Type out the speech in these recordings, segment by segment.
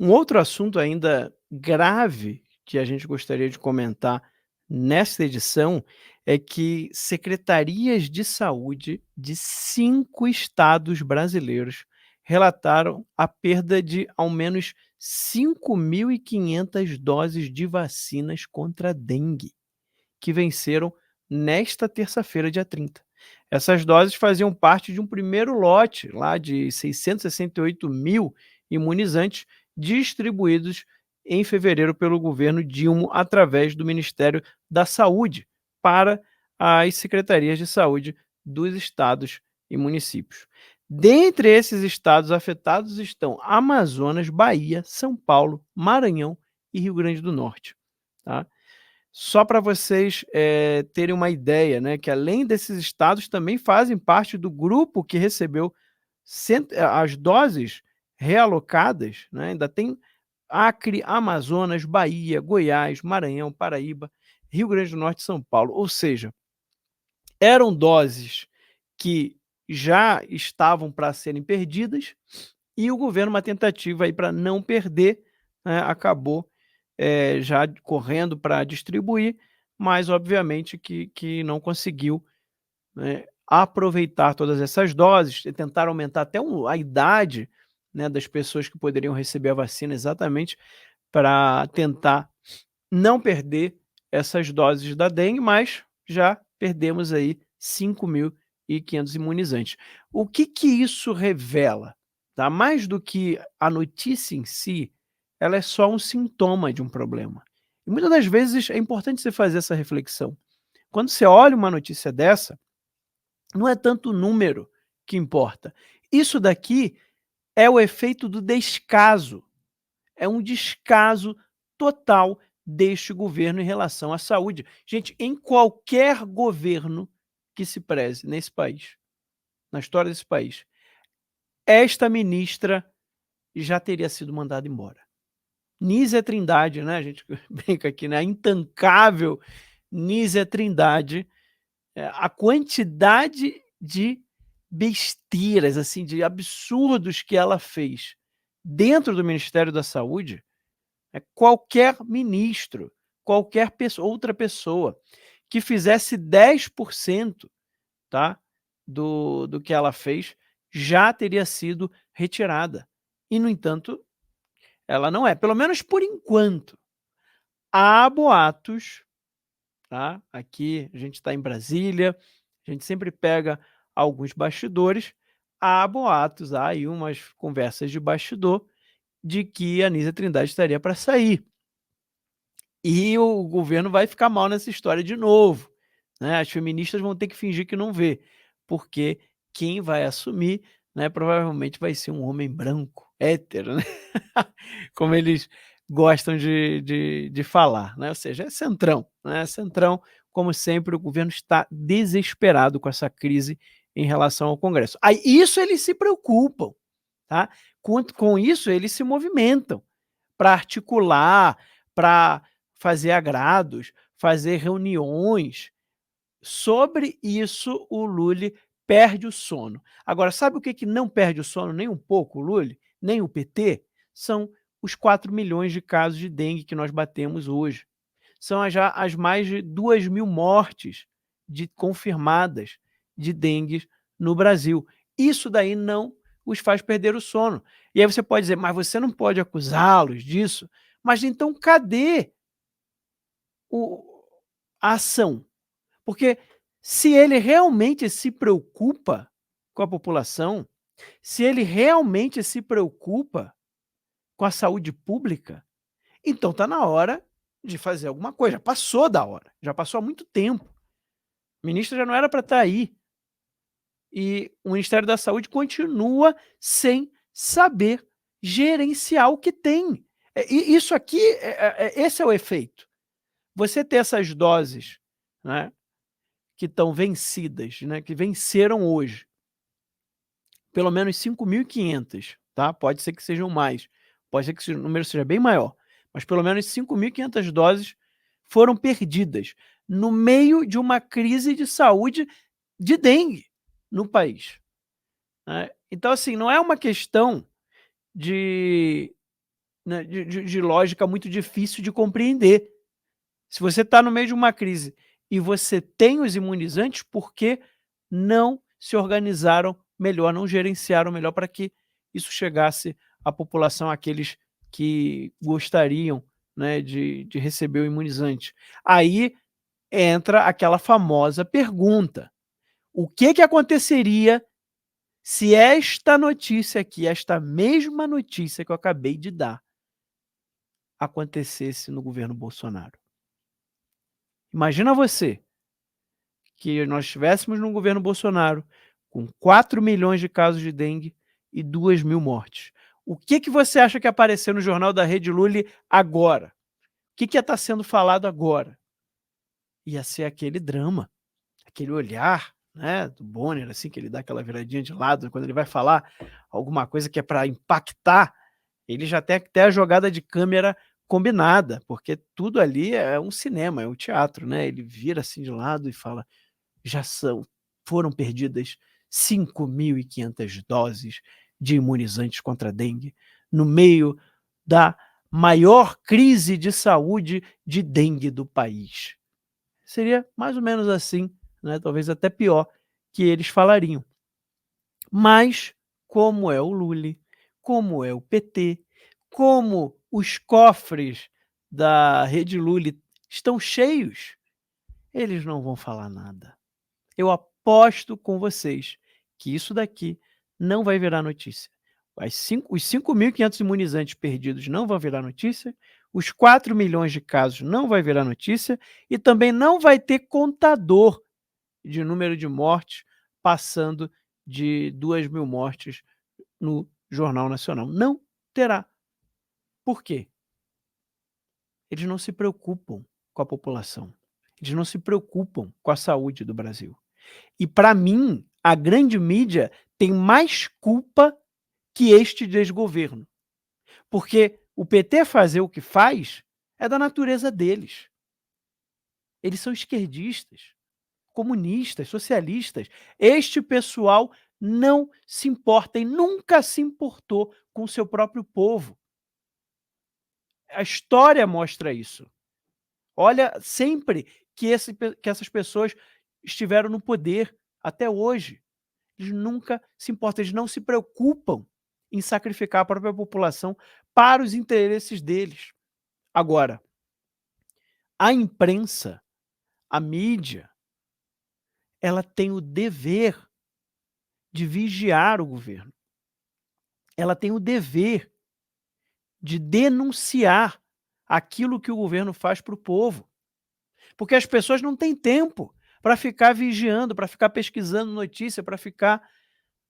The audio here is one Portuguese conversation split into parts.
Um outro assunto ainda grave que a gente gostaria de comentar nesta edição é que secretarias de saúde de 5 estados brasileiros relataram a perda de ao menos 5.500 doses de vacinas contra a dengue, que venceram nesta terça-feira, dia 30. Essas doses faziam parte de um primeiro lote lá de 668 mil imunizantes distribuídos em fevereiro pelo governo Dilma através do Ministério da Saúde para as secretarias de saúde dos estados e municípios. Dentre esses estados afetados estão Amazonas, Bahia, São Paulo, Maranhão e Rio Grande do Norte. Tá? Só para vocês terem uma ideia, né, que além desses estados também fazem parte do grupo que recebeu as doses realocadas, né, ainda tem Acre, Amazonas, Bahia, Goiás, Maranhão, Paraíba, Rio Grande do Norte e São Paulo. Ou seja, eram doses que já estavam para serem perdidas e o governo, uma tentativa aí para não perder, né, acabou já correndo para distribuir, mas obviamente que não conseguiu, né, aproveitar todas essas doses e tentar aumentar até a idade, né, das pessoas que poderiam receber a vacina exatamente para tentar não perder essas doses da dengue, mas já perdemos aí 5.500 imunizantes. O que isso revela? Tá? Mais do que a notícia em si, ela é só um sintoma de um problema. E muitas das vezes é importante você fazer essa reflexão. Quando você olha uma notícia dessa, não é tanto o número que importa. Isso daqui é o efeito do descaso. É um descaso total deste governo em relação à saúde. Gente, em qualquer governo que se preze nesse país, na história desse país, esta ministra já teria sido mandada embora. Nízia Trindade, né? A gente brinca aqui, né? A intancável Nízia Trindade, a quantidade de besteiras, assim, de absurdos que ela fez dentro do Ministério da Saúde, qualquer ministro, qualquer outra pessoa que fizesse 10%, tá, do que ela fez, já teria sido retirada. E, no entanto, ela não é, pelo menos por enquanto. Há boatos, tá? Aqui a gente está em Brasília, a gente sempre pega alguns bastidores, há boatos, há aí umas conversas de bastidor de que a Anísia Trindade estaria para sair. E o governo vai ficar mal nessa história de novo, né? As feministas vão ter que fingir que não vê, porque quem vai assumir, né, provavelmente vai ser um homem branco, hétero, né? Como eles gostam de falar, né? Ou seja, é centrão, né? Centrão, como sempre, o governo está desesperado com essa crise em relação ao Congresso. Aí isso eles se preocupam, tá? Com isso eles se movimentam para articular, para fazer agrados, fazer reuniões. Sobre isso, o Lully perde o sono. Agora, sabe o que não perde o sono nem um pouco, o Lully, nem o PT? São os 4 milhões de casos de dengue que nós batemos hoje. São já as mais de 2.000 mortes confirmadas de dengue no Brasil. Isso daí não os faz perder o sono. E aí você pode dizer, mas você não pode acusá-los disso. Mas então cadê o, a ação? Porque se ele realmente se preocupa com a população, se ele realmente se preocupa com a saúde pública, então está na hora de fazer alguma coisa. Já passou da hora, já passou há muito tempo. O ministro já não era para estar aí. E o Ministério da Saúde continua sem saber gerenciar o que tem. E isso aqui, esse é o efeito. Você ter essas doses, né, que estão vencidas, né, que venceram hoje, pelo menos 5.500, tá? Pode ser que sejam mais, pode ser que o número seja bem maior, mas pelo menos 5.500 doses foram perdidas no meio de uma crise de saúde de dengue no país, né? Então, assim, não é uma questão de né, de lógica muito difícil de compreender. Se você está no meio de uma crise e você tem os imunizantes, por que não se organizaram melhor, não gerenciaram melhor para que isso chegasse à população, àqueles que gostariam, né, de receber o imunizante? Aí entra aquela famosa pergunta: o que aconteceria se esta notícia aqui, esta mesma notícia que eu acabei de dar, acontecesse no governo Bolsonaro? Imagina você que nós estivéssemos no governo Bolsonaro com 4 milhões de casos de dengue e 2.000 mortes. O que você acha que apareceu no jornal da Rede Lully agora? O que ia estar sendo falado agora? Ia ser aquele drama, aquele olhar, né, do Bonner, assim, que ele dá aquela viradinha de lado, quando ele vai falar alguma coisa que é para impactar, ele já tem até a jogada de câmera combinada, porque tudo ali é um cinema, é um teatro, né? Ele vira assim de lado e fala: já foram perdidas 5.500 doses de imunizantes contra a dengue no meio da maior crise de saúde de dengue do país. Seria mais ou menos assim, né, talvez até pior, que eles falariam. Mas, como é o Lully, como é o PT, como os cofres da Rede Lully estão cheios, eles não vão falar nada. Eu aposto com vocês que isso daqui não vai virar notícia. Os 5.500 imunizantes perdidos não vão virar notícia, os 4 milhões de casos não vai virar notícia e também não vai ter contador de número de mortes passando de 2.000 mortes no Jornal Nacional. Não terá. Por quê? Eles não se preocupam com a população. Eles não se preocupam com a saúde do Brasil. E, para mim, a grande mídia tem mais culpa que este desgoverno. Porque o PT fazer o que faz é da natureza deles. Eles são esquerdistas, comunistas, socialistas. Este pessoal não se importa e nunca se importou com o seu próprio povo. A história mostra isso. Olha, sempre que essas pessoas estiveram no poder, até hoje, eles nunca se importam, eles não se preocupam em sacrificar a própria população para os interesses deles. Agora, a imprensa, a mídia, ela tem o dever de vigiar o governo. Ela tem o dever de denunciar aquilo que o governo faz para o povo. Porque as pessoas não têm tempo para ficar vigiando, para ficar pesquisando notícia, para ficar,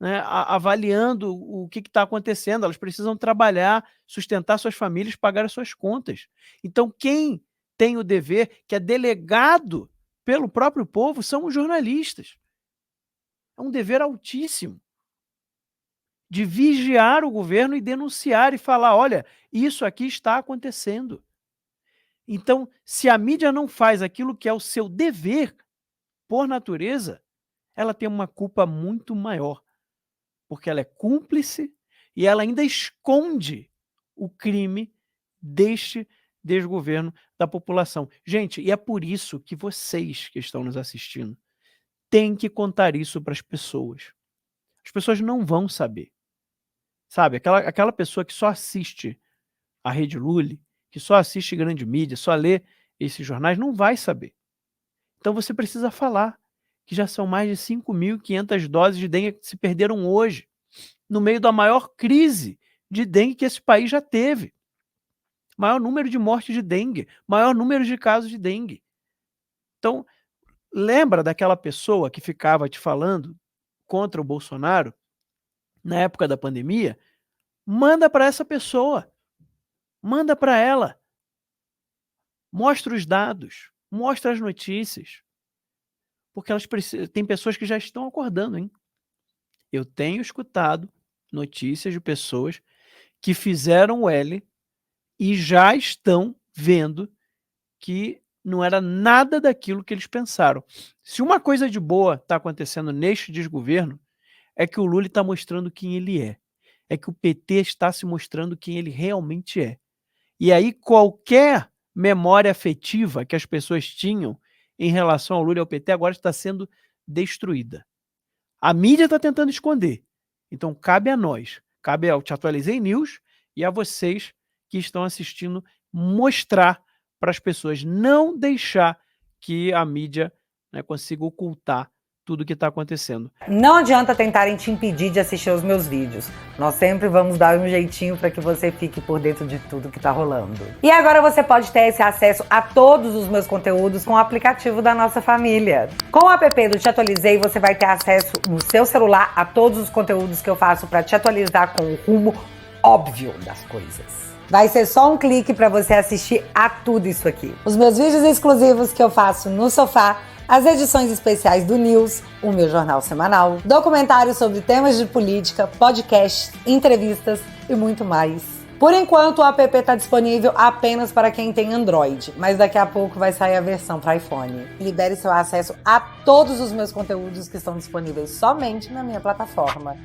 né, avaliando o que está acontecendo. Elas precisam trabalhar, sustentar suas famílias, pagar as suas contas. Então, quem tem o dever, que é delegado pelo próprio povo, são os jornalistas. É um dever altíssimo de vigiar o governo e denunciar e falar: olha, isso aqui está acontecendo. Então, se a mídia não faz aquilo que é o seu dever, por natureza, ela tem uma culpa muito maior, porque ela é cúmplice e ela ainda esconde o crime deste desgoverno da população. Gente, e é por isso que vocês que estão nos assistindo têm que contar isso para as pessoas. As pessoas não vão saber. Sabe, aquela pessoa que só assiste a Rede Lully, que só assiste grande mídia, só lê esses jornais, não vai saber. Então você precisa falar que já são mais de 5.500 doses de dengue que se perderam hoje, no meio da maior crise de dengue que esse país já teve. Maior número de mortes de dengue, maior número de casos de dengue. Então, lembra daquela pessoa que ficava te falando contra o Bolsonaro na época da pandemia? Manda para essa pessoa. Manda para ela. Mostra os dados, mostra as notícias. Porque elas tem pessoas que já estão acordando, hein? Eu tenho escutado notícias de pessoas que fizeram o L e já estão vendo que não era nada daquilo que eles pensaram. Se uma coisa de boa está acontecendo neste desgoverno, é que o Lula está mostrando quem ele é. É que o PT está se mostrando quem ele realmente é. E aí qualquer memória afetiva que as pessoas tinham em relação ao Lula e ao PT agora está sendo destruída. A mídia está tentando esconder. Então cabe a nós, cabe ao Te Atualizei News e a vocês que estão assistindo mostrar para as pessoas, não deixar que a mídia, né, consiga ocultar tudo o que está acontecendo. Não adianta tentarem te impedir de assistir os meus vídeos. Nós sempre vamos dar um jeitinho para que você fique por dentro de tudo que tá rolando. E agora você pode ter esse acesso a todos os meus conteúdos com o aplicativo da nossa família. Com o app do Te Atualizei, você vai ter acesso no seu celular a todos os conteúdos que eu faço para te atualizar com o rumo óbvio das coisas. Vai ser só um clique para você assistir a tudo isso aqui. Os meus vídeos exclusivos que eu faço no sofá, as edições especiais do News, o meu jornal semanal, documentários sobre temas de política, podcasts, entrevistas e muito mais. Por enquanto, o app está disponível apenas para quem tem Android, mas daqui a pouco vai sair a versão para iPhone. Libere seu acesso a todos os meus conteúdos que estão disponíveis somente na minha plataforma.